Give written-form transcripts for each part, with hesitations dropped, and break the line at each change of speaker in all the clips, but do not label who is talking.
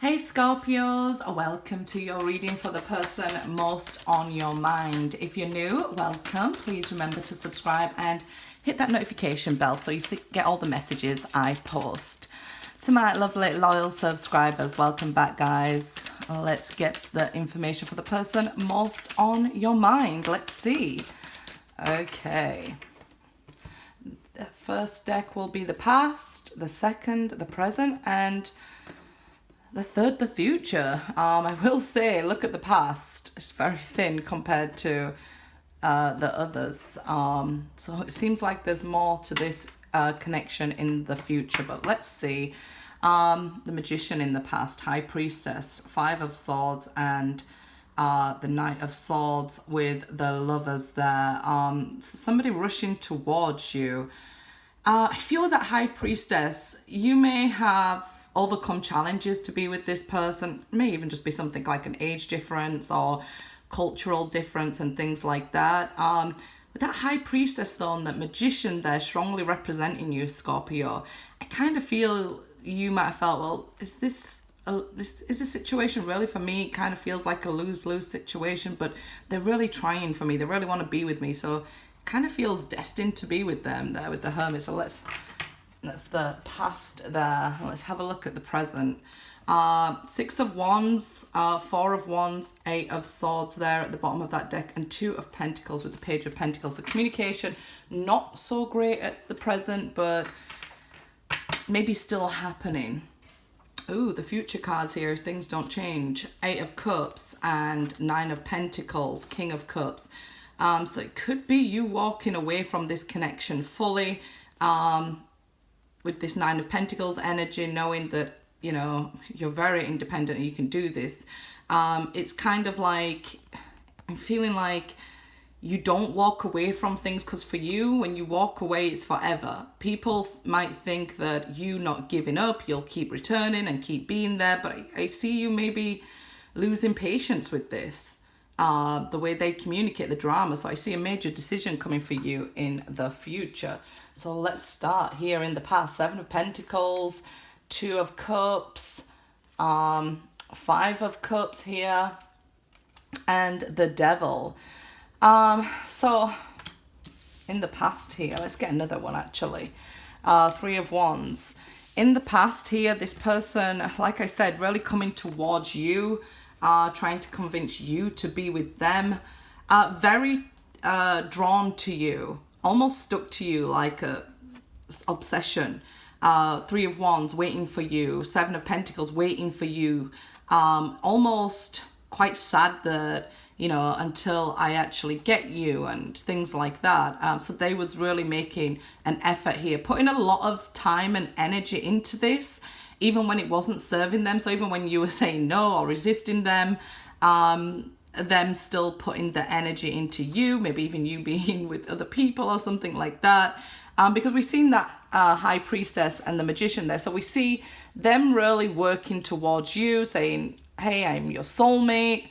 Hey Scorpios, welcome to your reading for the person most on your mind. If you're new, welcome. Please remember to subscribe and hit that notification bell so you get all the messages I post. To my lovely loyal subscribers, welcome back guys. Let's get the information for the person most on your mind. Let's see. Okay. The first deck will be the past, the second, the present, and the third, the future. I will say, look at the past. It's very thin compared to the others. So it seems like there's more to this connection in the future. But let's see. The Magician in the past, High Priestess, Five of Swords, and the Knight of Swords with the Lovers there. So somebody rushing towards you. I feel that High Priestess, you may have overcome challenges to be with this person. It may even just be something like an age difference or cultural difference and things like that. With that High Priestess though, and that Magician there strongly representing you, Scorpio, I kind of feel you might have felt, well, is this situation really for me? It kind of feels like a lose-lose situation, but they're really trying for me. They really want to be with me. So it kind of feels destined to be with them there with the Hermit. So that's the past there. Let's have a look at the present. Six of Wands, Four of Wands, Eight of Swords there at the bottom of that deck, and Two of Pentacles with the Page of Pentacles. So communication, not so great at the present, but maybe still happening. Ooh, the future cards here, things don't change. Eight of Cups and Nine of Pentacles, King of Cups. So it could be you walking away from this connection fully. With this Nine of Pentacles energy, knowing that, you know, you're very independent and you can do this. It's kind of like, I'm feeling like you don't walk away from things, because for you, when you walk away, it's forever. People might think that you not giving up, you'll keep returning and keep being there, but I see you maybe losing patience with this. The way they communicate, the drama. So I see a major decision coming for you in the future. So let's start here in the past. Seven of Pentacles, Two of Cups, Five of Cups here, and the Devil. So in the past here, let's get another one actually. Three of Wands. In the past here, this person, like I said, really coming towards you, trying to convince you to be with them, very drawn to you, almost stuck to you like a obsession. Three of Wands waiting for you, Seven of Pentacles waiting for you, almost quite sad that, you know, until I actually get you and things like that. So they was really making an effort here, putting a lot of time and energy into this, even when it wasn't serving them. So even when you were saying no or resisting them, them still putting the energy into you, maybe even you being with other people or something like that. Because we've seen that High Priestess and the Magician there. So we see them really working towards you, saying, hey, I'm your soulmate,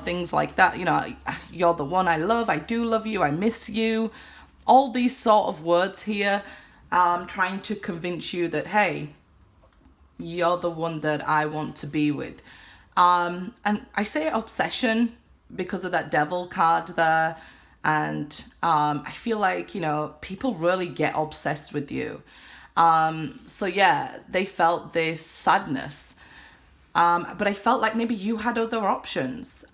things like that. You know, you're the one I love. I do love you. I miss you. All these sort of words here, trying to convince you that, hey, you're the one that I want to be with. And I say obsession because of that Devil card there. And I feel like, you know, people really get obsessed with you. So yeah, they felt this sadness. But I felt like maybe you had other options.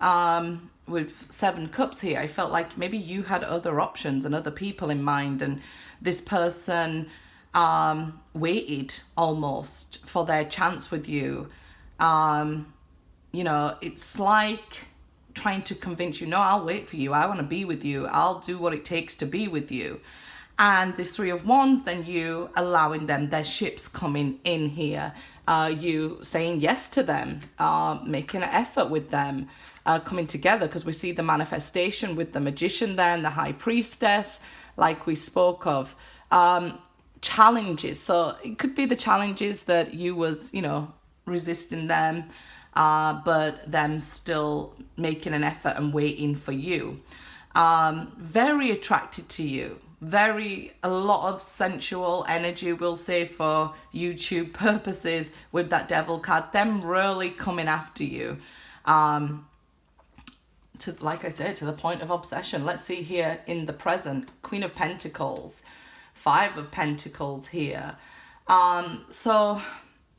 With Seven Cups here, I felt like maybe you had other options and other people in mind. And this person waited almost for their chance with you. You know, it's like trying to convince you, no, I'll wait for you. I want to be with you. I'll do what it takes to be with you. And this Three of Wands, then you allowing them, their ships coming in here. You saying yes to them, making an effort with them, coming together, because we see the manifestation with the Magician there and the High Priestess, like we spoke of. Challenges. So it could be the challenges that you was, you know, resisting them, but them still making an effort and waiting for you. Very attracted to you, a lot of sensual energy, we'll say, for YouTube purposes with that Devil card, them really coming after you. To, like I said, to the point of obsession. Let's see here in the present, Queen of Pentacles, Five of Pentacles here. So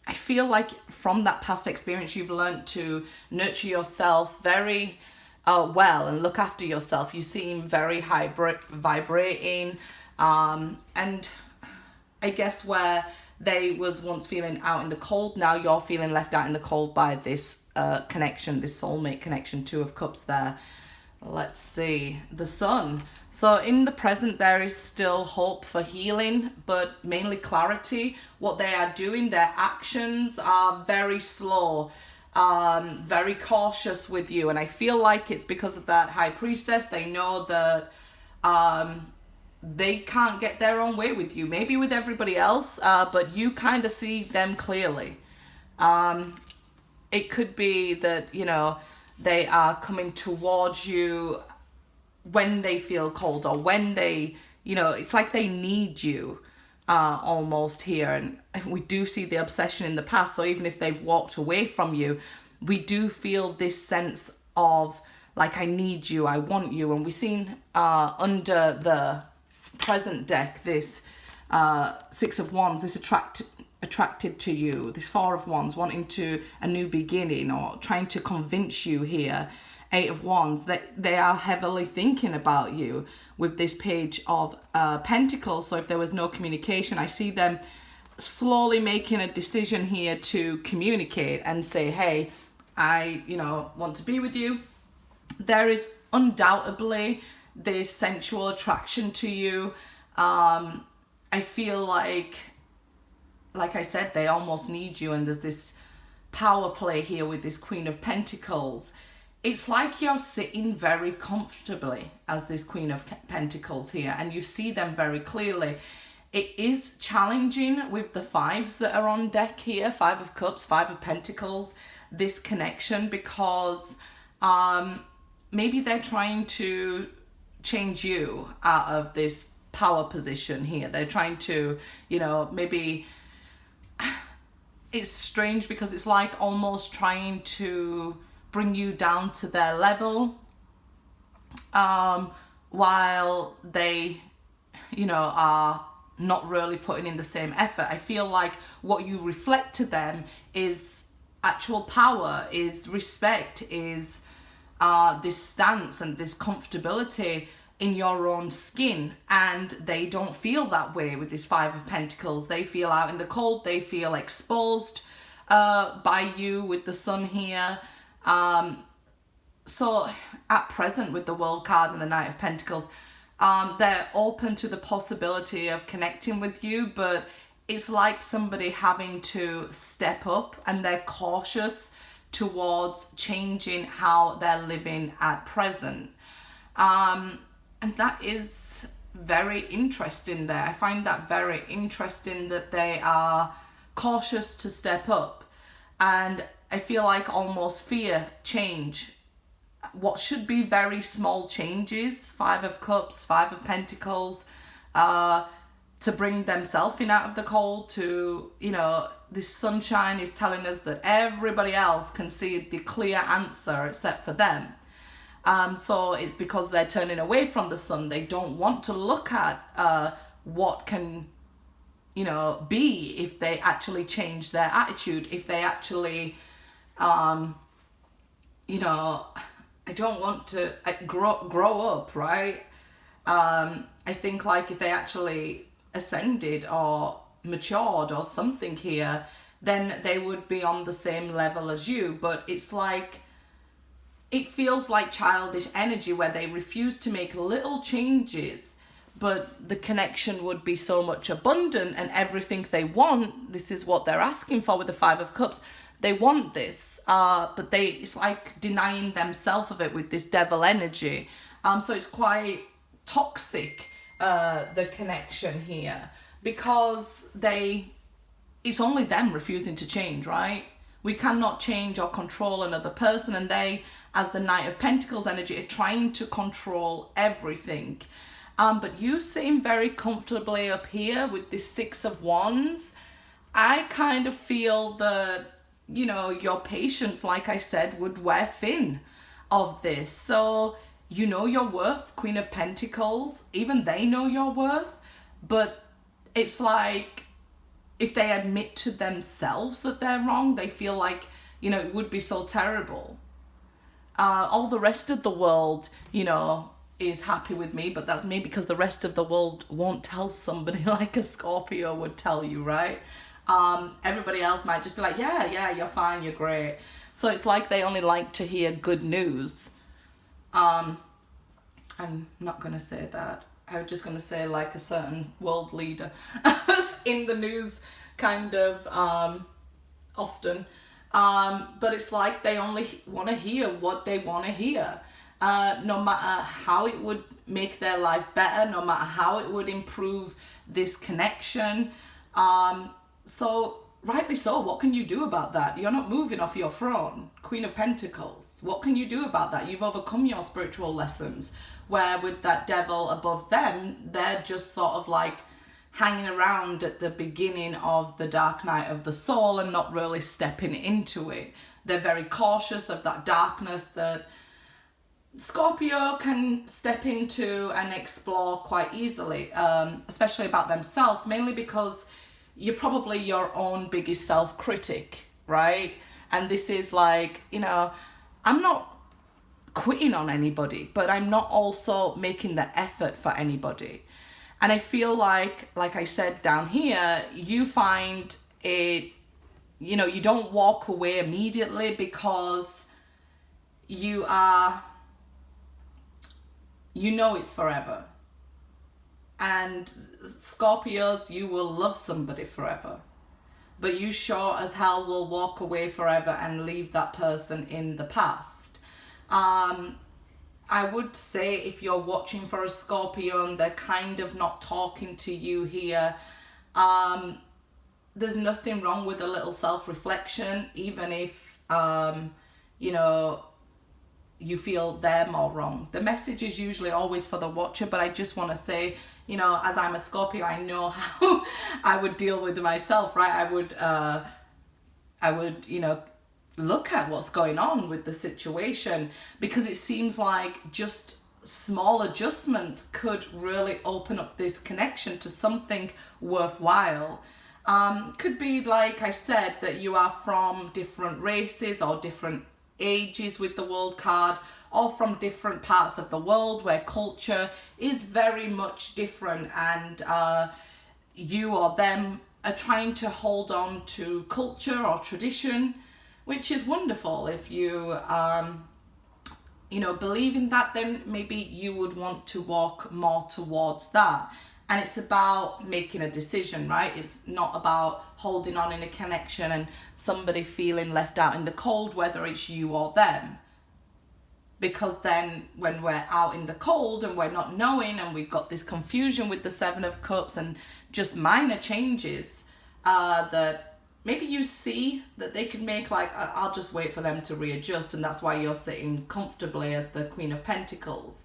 I feel like from that past experience, you've learned to nurture yourself very well and look after yourself. You seem very vibrating, and I guess where they was once feeling out in the cold, now you're feeling left out in the cold by this connection, this soulmate connection. Two of Cups there. Let's see, the Sun. So in the present, there is still hope for healing, but mainly clarity. What they are doing, their actions are very slow, very cautious with you. And I feel like it's because of that High Priestess. They know that they can't get their own way with you, maybe with everybody else, but you kind of see them clearly. It could be that, you know, they are coming towards you when they feel cold, or when they, you know, it's like they need you almost here. And we do see the obsession in the past. So even if they've walked away from you, we do feel this sense of like, I need you, I want you. And we've seen under the present deck, this Six of Wands, this attracted to you, this Four of Wands, wanting to a new beginning, or trying to convince you here. Eight of Wands, that they are heavily thinking about you with this Page of Pentacles. So if there was no communication, I see them slowly making a decision here to communicate and say, hey, I, you know, want to be with you. There is undoubtedly this sensual attraction to you. I feel like I said, they almost need you, and there's this power play here with this Queen of Pentacles. It's like you're sitting very comfortably as this Queen of Pentacles here, and you see them very clearly. It is challenging with the fives that are on deck here, Five of Cups, Five of Pentacles, this connection, because maybe they're trying to change you out of this power position here. They're trying to, you know, maybe... It's strange because it's like almost trying to bring you down to their level, while they, you know, are not really putting in the same effort. I feel like what you reflect to them is actual power, is respect, is this stance and this comfortability in your own skin, and they don't feel that way with this Five of Pentacles. They feel out in the cold, they feel exposed by you with the Sun here. So at present, with the World card and the Knight of Pentacles, they're open to the possibility of connecting with you, but it's like somebody having to step up, and they're cautious towards changing how they're living at present. And that is very interesting there. I find that very interesting that they are cautious to step up. And I feel like almost fear change. What should be very small changes, Five of Cups, Five of Pentacles, to bring themselves in out of the cold, to, you know, this sunshine is telling us that everybody else can see the clear answer except for them. So it's because they're turning away from the sun. They don't want to look at what can, you know, be if they actually change their attitude, if they actually, you know, I don't want to grow up, right? I think like if they actually ascended or matured or something here, then they would be on the same level as you. But it's like, it feels like childish energy where they refuse to make little changes, but the connection would be so much abundant, and everything they want, this is what they're asking for with the Five of Cups. They want this, but it's like denying themselves of it with this devil energy. So it's quite toxic, the connection here, because it's only them refusing to change, right? We cannot change or control another person, and they, as the Knight of Pentacles energy, are trying to control everything. But you seem very comfortably up here with this Six of Wands. I kind of feel that, you know, your patience, like I said, would wear thin of this. So you know your worth, Queen of Pentacles. Even they know your worth. But it's like, if they admit to themselves that they're wrong, they feel like, you know, it would be so terrible. All the rest of the world, you know, is happy with me, but that's maybe because the rest of the world won't tell somebody like a Scorpio would tell you, right? Everybody else might just be like, yeah, you're fine, you're great. So it's like they only like to hear good news. I'm not going to say that. I was just going to say like a certain world leader in the news kind of often. But it's like they only want to hear what they want to hear. No matter how it would make their life better, no matter how it would improve this connection. So rightly so, what can you do about that? You're not moving off your throne, Queen of Pentacles. What can you do about that? You've overcome your spiritual lessons, where with that devil above them, they're just sort of like hanging around at the beginning of the dark night of the soul and not really stepping into it. They're very cautious of that darkness that Scorpio can step into and explore quite easily, especially about themselves, mainly because you're probably your own biggest self-critic, right? And this is like, you know, I'm not quitting on anybody, but I'm not also making the effort for anybody. And I feel like I said down here, you find it, you know, you don't walk away immediately because you know it's forever. And Scorpios, you will love somebody forever. But you sure as hell will walk away forever and leave that person in the past. I would say if you're watching for a Scorpio and they're kind of not talking to you here, there's nothing wrong with a little self-reflection, even if, you know, you feel they're more wrong. The message is usually always for the watcher, but I just want to say, you know, as I'm a Scorpio, I know how I would deal with myself, right? I would, you know, look at what's going on with the situation, because it seems like just small adjustments could really open up this connection to something worthwhile. Could be, like I said, that you are from different races or different ages with the world card, or from different parts of the world where culture is very much different, and you or them are trying to hold on to culture or tradition, which is wonderful. If you you know, believe in that, then maybe you would want to walk more towards that. And it's about making a decision, right? It's not about holding on in a connection and somebody feeling left out in the cold, whether it's you or them. Because then when we're out in the cold and we're not knowing, and we've got this confusion with the Seven of Cups and just minor changes that maybe you see that they can make, like, I'll just wait for them to readjust, and that's why you're sitting comfortably as the Queen of Pentacles.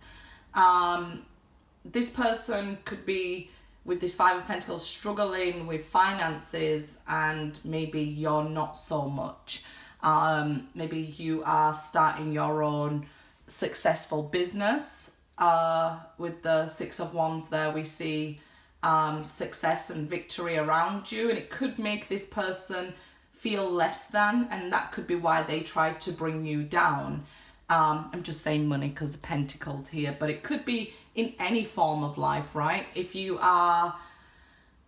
This person could be, with this Five of Pentacles, struggling with finances, and maybe you're not so much. Maybe you are starting your own successful business. With the Six of Wands there, we see success and victory around you, and it could make this person feel less than, and that could be why they tried to bring you down. I'm just saying money because of Pentacles here, but it could be in any form of life, right? If you are,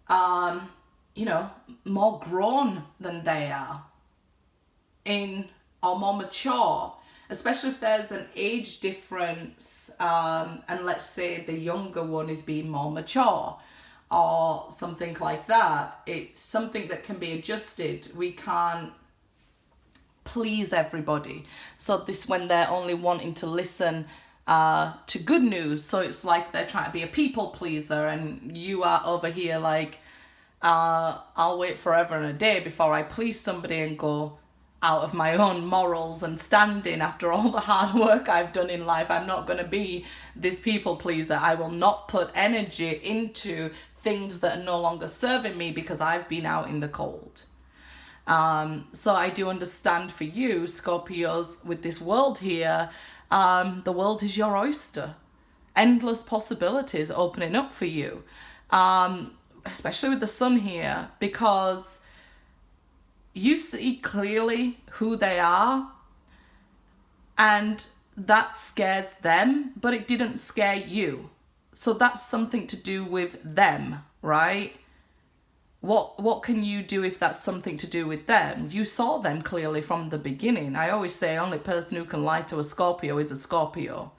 you know, more grown than they are, or more mature, especially if there's an age difference, and let's say the younger one is being more mature, or something like that. It's something that can be adjusted. We can't please everybody. So this, when they're only wanting to listen to good news, so it's like they're trying to be a people pleaser, and you are over here like, I'll wait forever and a day before I please somebody and go out of my own morals and standing after all the hard work I've done in life. I'm not going to be this people pleaser. I will not put energy into things that are no longer serving me because I've been out in the cold. So I do understand for you, Scorpios, with this world here, the world is your oyster. Endless possibilities opening up for you, especially with the sun here, because you see clearly who they are, and that scares them, but it didn't scare you. So that's something to do with them, right? What can you do if that's something to do with them? You saw them clearly from the beginning. I always say only person who can lie to a Scorpio is a Scorpio.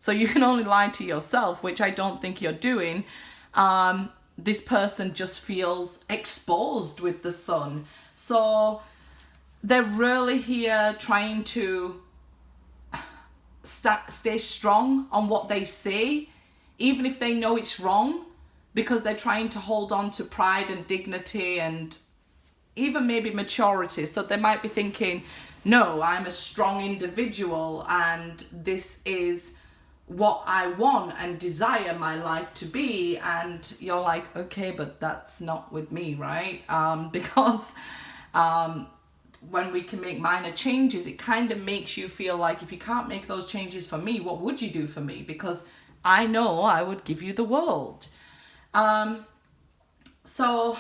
So you can only lie to yourself, which I don't think you're doing. This person just feels exposed with the sun. So they're really here trying to stay strong on what they say, even if they know it's wrong, because they're trying to hold on to pride and dignity and even maybe maturity. So they might be thinking, no, I'm a strong individual and this is what I want and desire my life to be. And you're like, okay, but that's not with me, right? Because when we can make minor changes, it kind of makes you feel like if you can't make those changes for me, what would you do for me? Because I know I would give you the world. So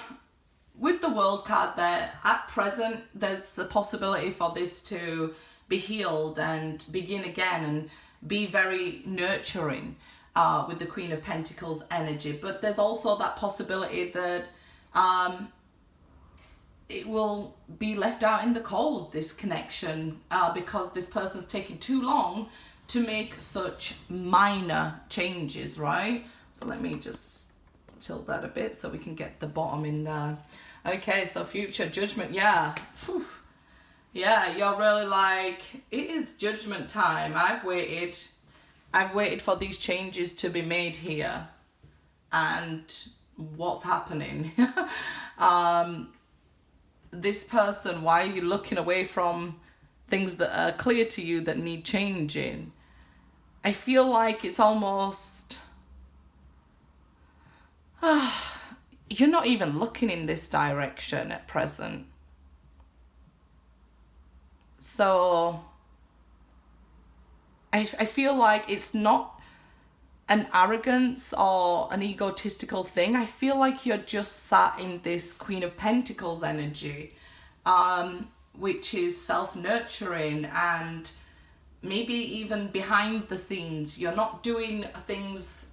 with the World card there, at present, there's a possibility for this to be healed and begin again and be very nurturing with the Queen of Pentacles energy. But there's also that possibility that it will be left out in the cold, this connection, because this person's taking too long to make such minor changes, right? So let me just tilt that a bit so we can get the bottom in there. Okay, so future judgment, yeah. Whew. Yeah, you're really like, it is judgment time. I've waited for these changes to be made here. And what's happening? This person, why are you looking away from things that are clear to you that need changing? I feel like it's almost... you're not even looking in this direction at present. So I feel like it's not an arrogance or an egotistical thing. I feel like you're just sat in this Queen of Pentacles energy, which is self-nurturing, and maybe even behind the scenes, you're not doing things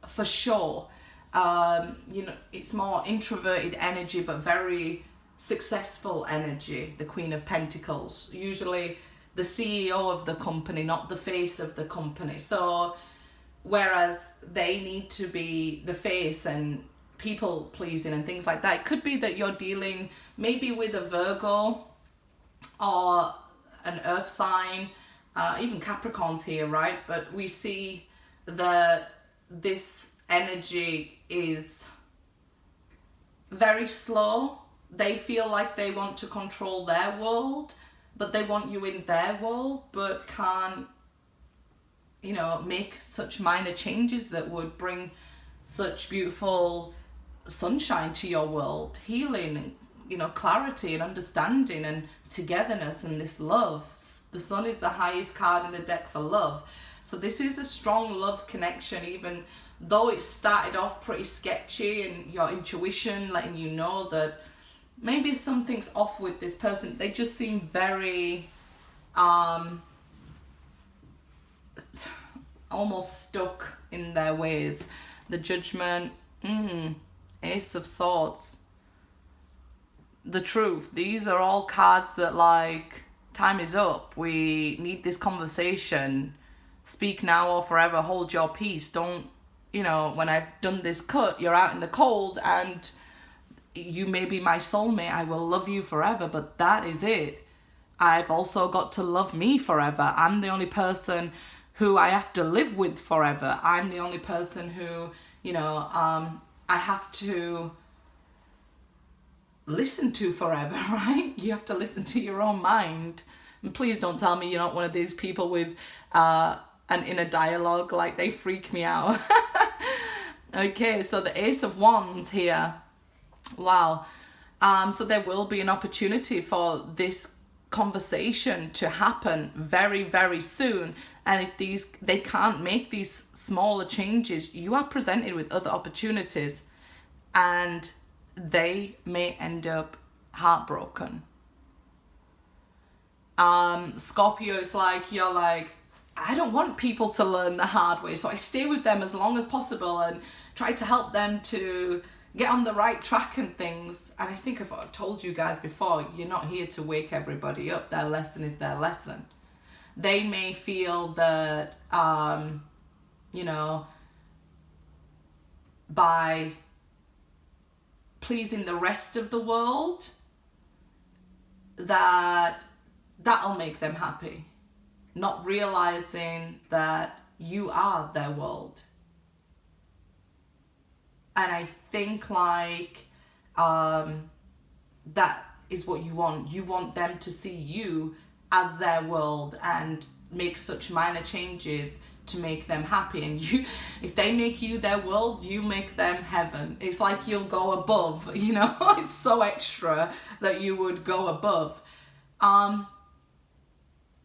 for sure. You know, it's more introverted energy, but very successful energy, the Queen of Pentacles. Usually the CEO of the company, not the face of the company. So whereas they need to be the face and people pleasing and things like that, it could be that you're dealing maybe with a Virgo or an earth sign, even Capricorn's here, right? But we see that this energy is very slow. They feel like they want to control their world, but they want you in their world, but can't, you know, make such minor changes that would bring such beautiful sunshine to your world, healing, and, you know, clarity and understanding and togetherness and this love. The sun is the highest card in the deck for love. So this is a strong love connection, even though it started off pretty sketchy and your intuition letting you know that maybe something's off with this person. They just seem very almost stuck in their ways. The Judgment, Ace of Swords, the Truth. These are all cards that, like, time is up. We need this conversation. Speak now or forever. Hold your peace. Don't, you know, when I've done this cut, you're out in the cold and you may be my soulmate. I will love you forever, but that is it. I've also got to love me forever. I'm the only person who I have to live with forever. I'm the only person who, you know, I have to listen to forever, right? You have to listen to your own mind. And please don't tell me you're not one of these people with an inner dialogue. Like, they freak me out. Okay, so the Ace of Wands here. Wow. So there will be an opportunity for this conversation to happen very, very soon. And if they can't make these smaller changes, you are presented with other opportunities, and they may end up heartbroken. Scorpio is like, you're like, I don't want people to learn the hard way, so I stay with them as long as possible and try to help them to get on the right track and things. And I think I've told you guys before, you're not here to wake everybody up. Their lesson is their lesson. They may feel that, you know, by pleasing the rest of the world, that'll make them happy. Not realizing that you are their world. And I think like that is what you want. You want them to see you as their world and make such minor changes to make them happy. And you, if they make you their world, you make them heaven. It's like you'll go above, you know. It's so extra that you would go above.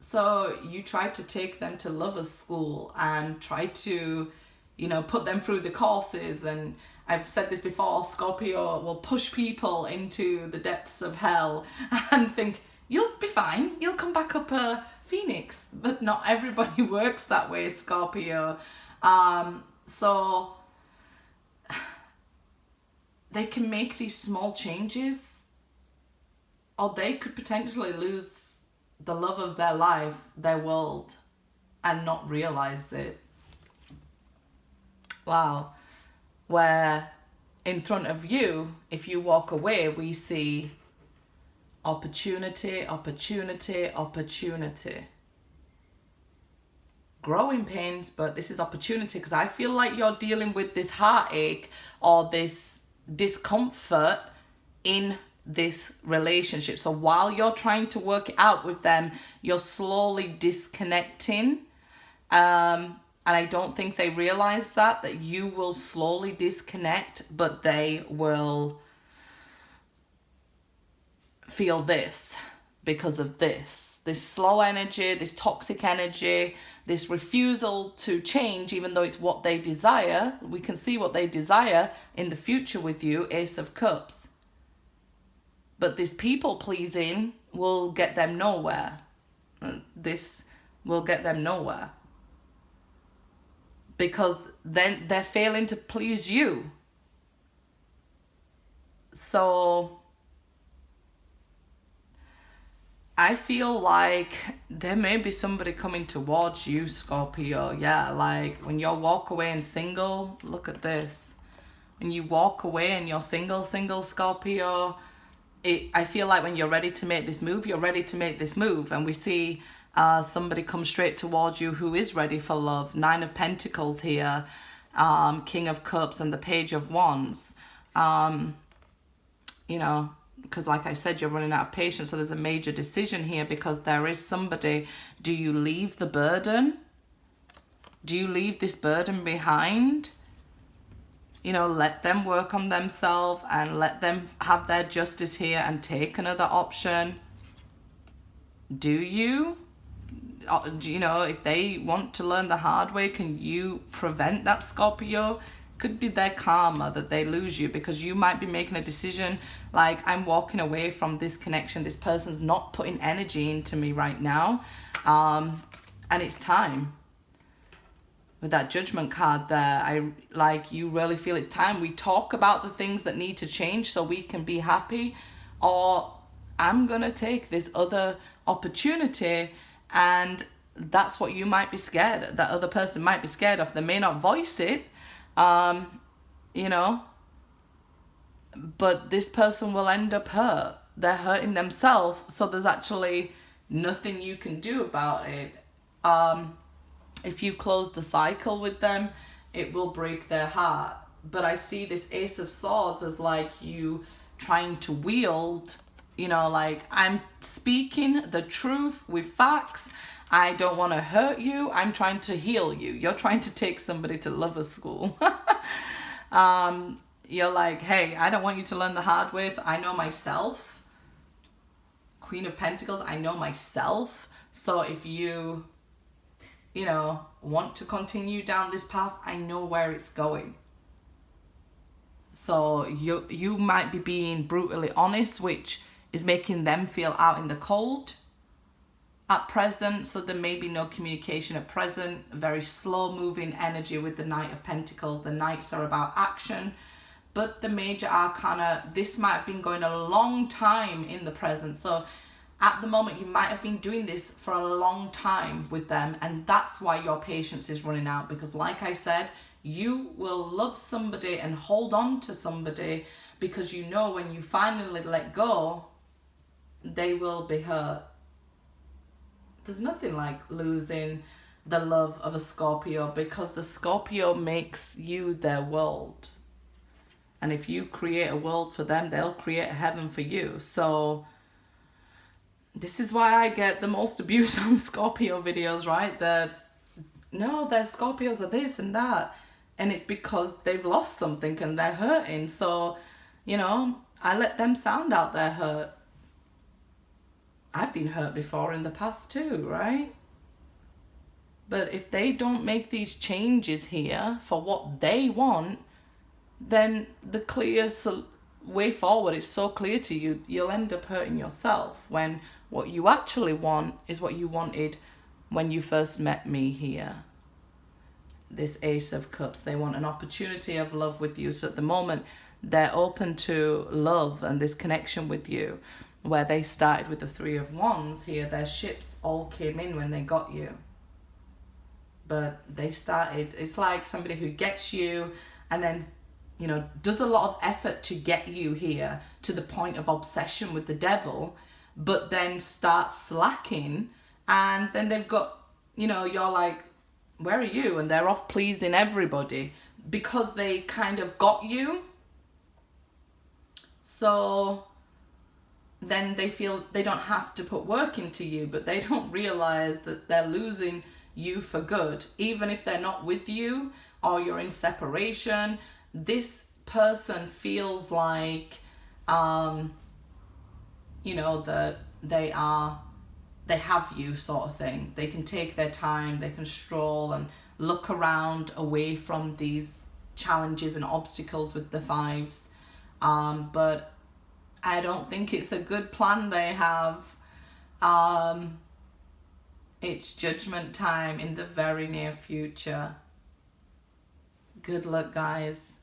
So you try to take them to lovers school and try to, you know, put them through the courses. And I've said this before, Scorpio will push people into the depths of hell and think, you'll be fine, you'll come back up a phoenix. But not everybody works that way, Scorpio. So they can make these small changes, or they could potentially lose the love of their life, their world, and not realize it. Wow. Where in front of you, if you walk away, we see opportunity, opportunity, opportunity. Growing pains, but this is opportunity, because I feel like you're dealing with this heartache or this discomfort in this relationship. So while you're trying to work it out with them, you're slowly disconnecting. And I don't think they realize that you will slowly disconnect, but they will feel this because of this slow energy, this toxic energy, this refusal to change, even though it's what they desire. We can see what they desire in the future with you, Ace of Cups. But this people pleasing will get them nowhere. This will get them nowhere. Because then they're failing to please you. So I feel like there may be somebody coming towards you, Scorpio. Yeah, like when you walk away and single, look at this. When you walk away and you're single, Scorpio, I feel like when you're ready to make this move, you're ready to make this move. And we see somebody come straight towards you who is ready for love. 9 of Pentacles here, King of Cups, and the Page of Wands. You know, because like I said, you're running out of patience. So there's a major decision here, because there is somebody. Do you leave the burden? Do you leave this burden behind? You know, let them work on themselves and let them have their justice here and take another option. Do you? You know, if they want to learn the hard way, can you prevent that, Scorpio? Could be their karma that they lose you, because you might be making a decision like, I'm walking away from this connection. This person's not putting energy into me right now. And it's time. With that Judgment card there, you really feel it's time. We talk about the things that need to change so we can be happy, or I'm going to take this other opportunity. And that's what you might be scared, that other person might be scared of. They may not voice it, you know, but this person will end up hurt. They're hurting themselves, so there's actually nothing you can do about it. If you close the cycle with them, it will break their heart. But I see this Ace of Swords as like you trying to wield, you know, like, I'm speaking the truth with facts. I don't want to hurt you. I'm trying to heal you. You're trying to take somebody to lover school. You're like, hey, I don't want you to learn the hard ways. I know myself. Queen of Pentacles, I know myself. So if you know, want to continue down this path, I know where it's going. So you might be being brutally honest, which is making them feel out in the cold at present. So there may be no communication at present. Very slow moving energy with the Knight of Pentacles. The Knights are about action, but the major arcana, this might have been going a long time in the present. So at the moment, you might have been doing this for a long time with them, and that's why your patience is running out. Because like I said, you will love somebody and hold on to somebody because you know when you finally let go, they will be hurt. There's nothing like losing the love of a Scorpio, because the Scorpio makes you their world. And if you create a world for them, they'll create a heaven for you. So this is why I get the most abuse on Scorpio videos, right? That, no, their Scorpios are this and that. And it's because they've lost something and they're hurting. So, you know, I let them sound out their hurt. I've been hurt before in the past too, right? But if they don't make these changes here for what they want, then the clear way forward is so clear to you, you'll end up hurting yourself, when what you actually want is what you wanted when you first met me here. This Ace of Cups, they want an opportunity of love with you. So at the moment, they're open to love and this connection with you, where they started with the Three of Wands here. Their ships all came in when they got you. But they started, it's like somebody who gets you and then, you know, does a lot of effort to get you here to the point of obsession with the devil, but then starts slacking, and then they've got, you know, you're like, where are you? And they're off pleasing everybody because they kind of got you. So then they feel they don't have to put work into you, but they don't realize that they're losing you for good. Even if they're not with you or you're in separation, this person feels like, you know, that they have you, sort of thing. They can take their time, they can stroll and look around away from these challenges and obstacles with the fives. But I don't think it's a good plan they have. It's judgment time in the very near future. Good luck, guys.